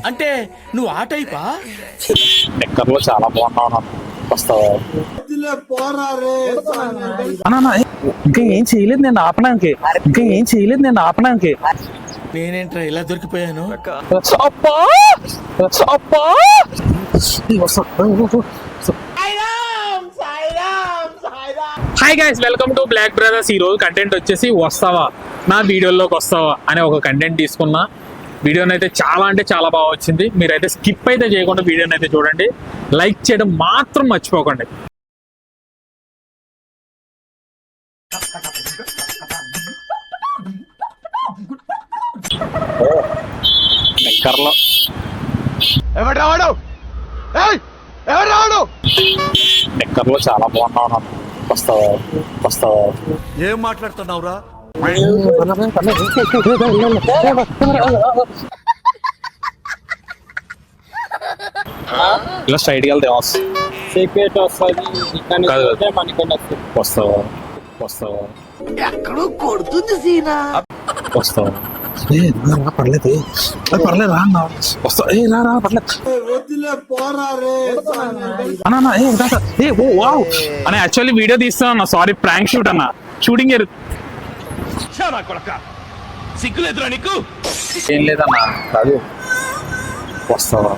అంటే నువ్వు ఆ టైపా? ఎక్కర్లో చాలా బాగున్నావు. వస్తావా? ఇంకా ఏం చేయలేదు నేను ఆపడానికి. నేనేంట్రా ఇలా దొరికిపోయాను? Hi guys, welcome to Black Brothers. ఈ రోజు కంటెంట్ వచ్చేసి వస్తావా నా వీడియోలోకి వస్తావా అనే ఒక కంటెంట్ తీసుకున్నా. వీడియోని అయితే చాలా అంటే చాలా బాగా వచ్చింది. మీరైతే స్కిప్ అయితే చేయకుండా వీడియోని అయితే చూడండి. లైక్ చేయడం మాత్రం మర్చిపోకండి. ఎక్కర్లో ఎక్కర్లో చాలా బాగున్నావు. వస్తావా? ఏం మాట్లాడుతున్నావురా? ఇలా స్ట్రైట్ గా వెళ్తే వస్తావా? ఎక్కడో కొడుతుంది సీనా. వస్తావా? పర్లేదు రా వస్తా. రా పర్లేదు అన్న. యాక్చువల్లీ వీడియో తీస్తున్నా. సారీ, ప్రాంక్ షూట్ అన్న. షూటింగ్ సిగ్గులేదురా నీకు? ఏం లేదన్నా. కాదు, వస్తావా?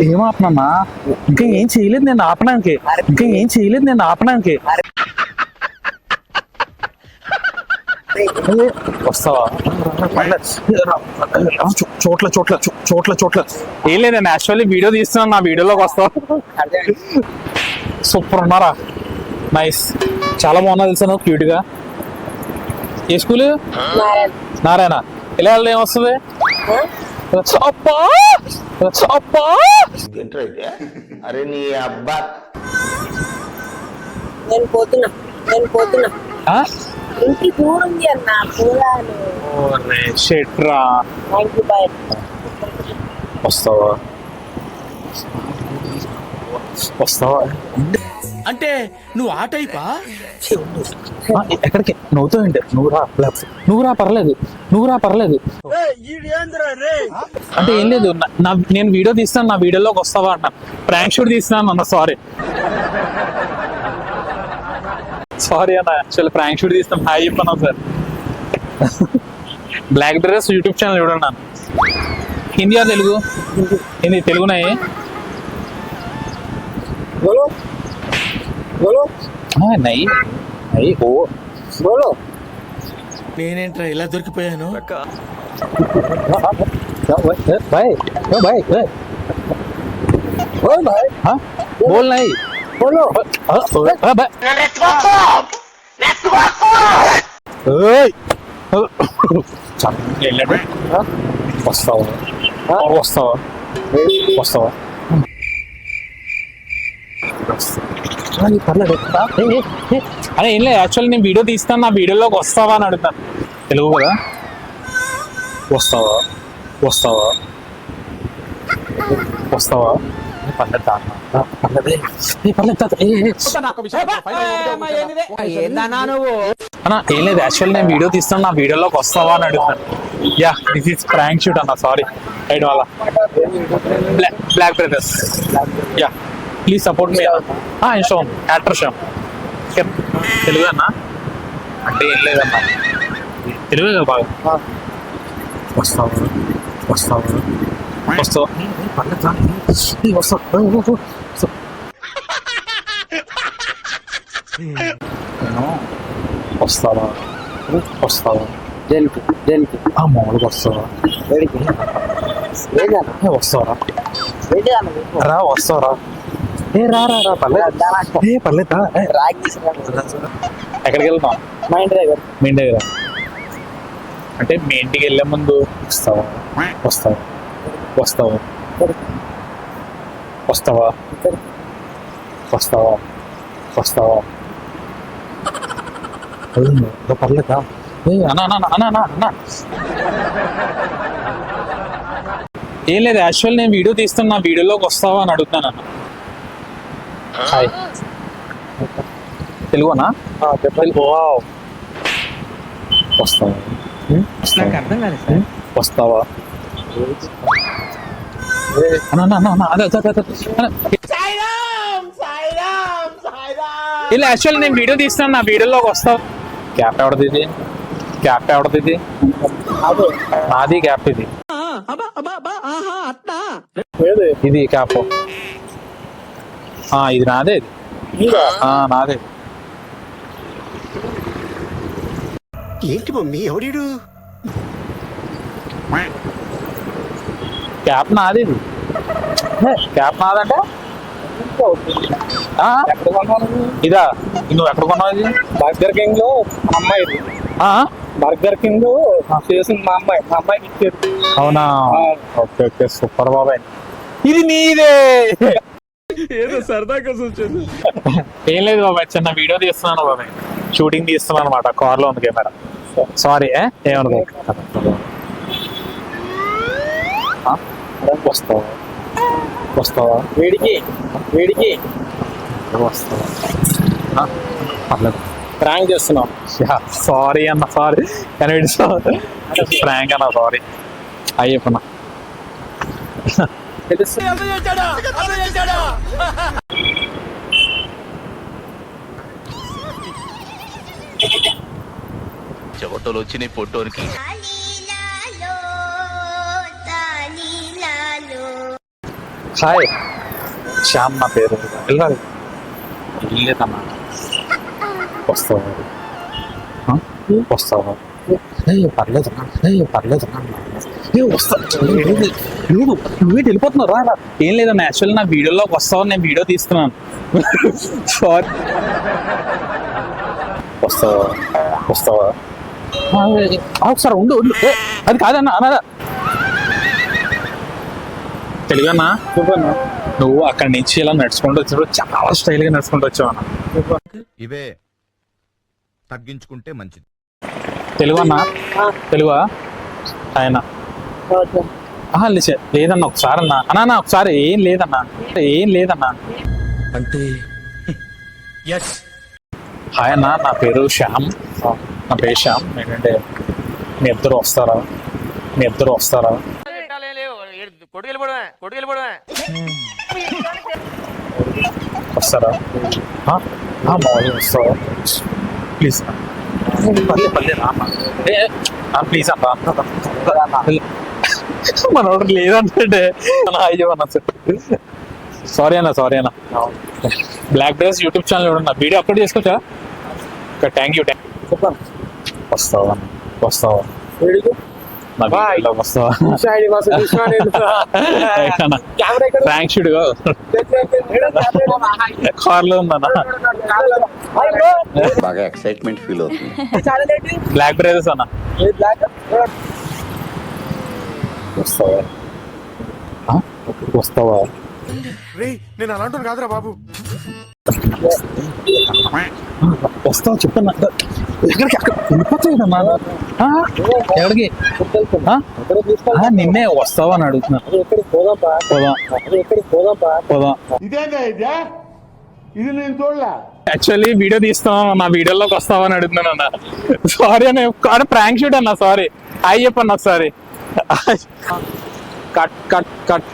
ఏం ఆపనమ్మా? ఇంకా ఏం చేయలేదు నేను ఆపడానికి. వస్తావా? చోట్ల ఏం లేదండి. యాక్చువల్లీ వీడియో తీస్తున్నాను. నా వీడియోలోకి వస్తావా? సూపర్ ఉన్నారా? నైస్, చాలా బాగున్నా. తెలుసా క్యూట్ గా. ఏ స్కూల్? నారాయణ. ఇలా వెళ్తే ఏమొస్తుంది? అరే నీ అబ్బా, నేను పోతున్నా ఇంటికి దూరంది అన్న పోలాను. షెట్రా. వస్తావా? అంటే నువ్వు ఆ టైపా? ఎక్కడికి నవ్వుతావు ఏంటి? నువ్వు రా పర్లేదు. అంటే ఏం లేదు, నేను వీడియో తీస్తాను. నా వీడియోలోకి వస్తావా అన్న. ప్రాంక్ షూట్ తీస్తున్నాను అన్న. సారీ అన్న. యాక్చువల్లీ ప్రాంక్ షూట్ తీస్తాం. హాయ్ చెప్పన్నా sir. Black brothers YouTube channel చూడండి అన్న. హిందీ ఆ తెలుగు? తెలుగునాయి. నేనేంట్రా ఇలా దొరికిపోయాను? బోల్ నై. వస్తావా? అదే ఏం లేదు. యాక్చువల్లీ నేను వీడియో తీస్తాను. నా వీడియోలోకి వస్తావా అని అడుగుతాను. తెలుగు కదా. వస్తావా? ఏం లేదు. యాక్చువల్లీ నేను వీడియో తీస్తాను. నా వీడియోలోకి వస్తావా అని అడుగుతాను. Yeah, this is prank shoot అన్న. సారీ రైట్ వాళ్ళ black brothers. Yeah, please support me. షోన్ యాక్టర్ షో. తెలుగు అన్నా? అంటే ఏం లేదన్నా, తెలుగు కదా బాగా. వస్తావా? మామూలుగా వస్తావా? వస్తావరా? రా పర్లేదా? ఎక్కడికి వెళ్తాం? మా ఇంటి దగ్గర. అంటే మీ ఇంటికి వెళ్ళే ముందు వస్తావా? పర్లేదా? అన్నా ఏం లేదు. యాక్చువల్ నేను వీడియో తీస్తున్నా. నా వీడియోలోకి వస్తావా అని అడుగుతున్నాను అన్న. హాయ్, తెలుగునా? చెప్పండి. వస్తావా? నాకు అర్థం కాలేదు సార్. వస్తావా అన్న, అన్న, అన్న, అన్న, అదే, అదే, అదే, అన్న. ఇలా యాక్చువల్లీ నేను వీడియో తీస్తాను, నా వీడియోలోకి వస్తావు. క్యాప్ ఎవడది ఇది? క్యాప్ ఎవడది ఇది? నాది క్యాప్ ఇది. ఇది క్యాప్ ఇది నాదే, ఇది నాదే. ఏంటి మమ్మీ ఎవడీడు? క్యాప్ నాది, ఇది క్యాప్ నాదంటే ఇదా? నువ్వు ఎక్కడ కొన్నావు ఇది? బర్గర్ కింగ్ లో మా అమ్మాయి, బర్గర్ కింగ్ చేసింది మా అమ్మాయికి ఇచ్చారు. అవునా? ఓకే ఓకే, సూపర్ బాబాయ్. ఇది నీదే. ఏదో సరదాగా వచ్చింది. ఏం లేదు బాబాయ్, చిన్న వీడియో తీస్తున్నాను బాబాయ్, షూటింగ్ తీస్తున్నాను అనమాట. కార్ లో ఉంది కెమెరా. సారీ ఏమనుకో. వస్తావా వస్తావా వేడికి వస్తావా? పర్లేదు, ప్రాంక్ చేస్తున్నాం. సారీ అన్న, సారీ కానీ ఫ్రాంక్ అన్న, సారీ అయ్యప్పన్నా. చెవటలు వచ్చినాయి పొట్టోనికి. హాయ్ శ్యామ్ నా పేరు. వెళ్ళాలి వెళ్ళేదన్నా. వస్తావా వస్తావా? పర్లేదన్నా, పర్లేదన్నా. నువ్వే వెళ్ళిపోతున్నావు. రా. ఏం లేదన్నా, యాక్చువల్లీ నా వీడియోలోకి వస్తావు, నేను వీడియో తీస్తున్నాను. సారీ. వస్తావా వస్తావా? ఒకసారి ఉండు ఉండు. అది కాదన్నా, అన్నదా తెలుగన్నా. నువ్వు అక్కడి నుంచి ఇలా నడుచుకుంటూ వచ్చినప్పుడు చాలా స్టైల్ గా నడుచుకుంటూ వచ్చావు అన్న. ఇవే తగ్గించుకుంటే మంచిది. తెలుగన్నా? తెలుగా ఆయన లేదన్నా, ఒకసారి అన్నా అన్నా ఒకసారి. ఏం లేదన్నా, ఏం లేదన్నా. అంటే హాయ్ అన్న, నా పేరు శ్యామ్. నా పేరు శ్యామ్. ఏంటంటే మీ ఇద్దరు వస్తారా? మీ ఇద్దరు వస్తారా? వస్తారా? మార్నింగ్ వస్తారా? ప్లీజ్ పర్లేదు పర్లేదు ప్లీజ్ అన్న. మన ఆర్డర్ లేదంటే అయ్యవన్నా. సారీ అన్న, సారీ అన్న. బ్లాక్ డ్రెస్ యూట్యూబ్ ఛానల్ చూడన్నా, వీడియో అప్లోడ్ చేసుకోవచ్చా? Thank you. వస్తావా వస్తావా? నా వీడియోలోకి వస్తావా? థ్యాంక్స్ షూట్ కార్ లో ఉందన్న. బాగా ఎక్సైట్మెంట్ ఫీల్ అవుతుంది. బ్లాక్ బ్రదర్స్ అన్న. వస్తావా వస్తావా? నేను అలాంటి కాదురా బాబు. వస్తావా చెప్పన్నా. ఎక్కడికి? అక్కడ వెళ్ళిపోతాయిదమ్మా. ఎక్కడికి? నిన్నే వస్తావా అని అడుగుతున్నా. పోదాం. యాక్చువల్లీ వీడియో తీస్తాం, నా వీడియోలోకి వస్తావా అని అడుగుతున్నాను అన్న. సారీ అన్న, ప్రాంక్ షూట్ అన్న. సారీ అయ్యి చెప్పన్న ఒకసారి. Cut cut cut.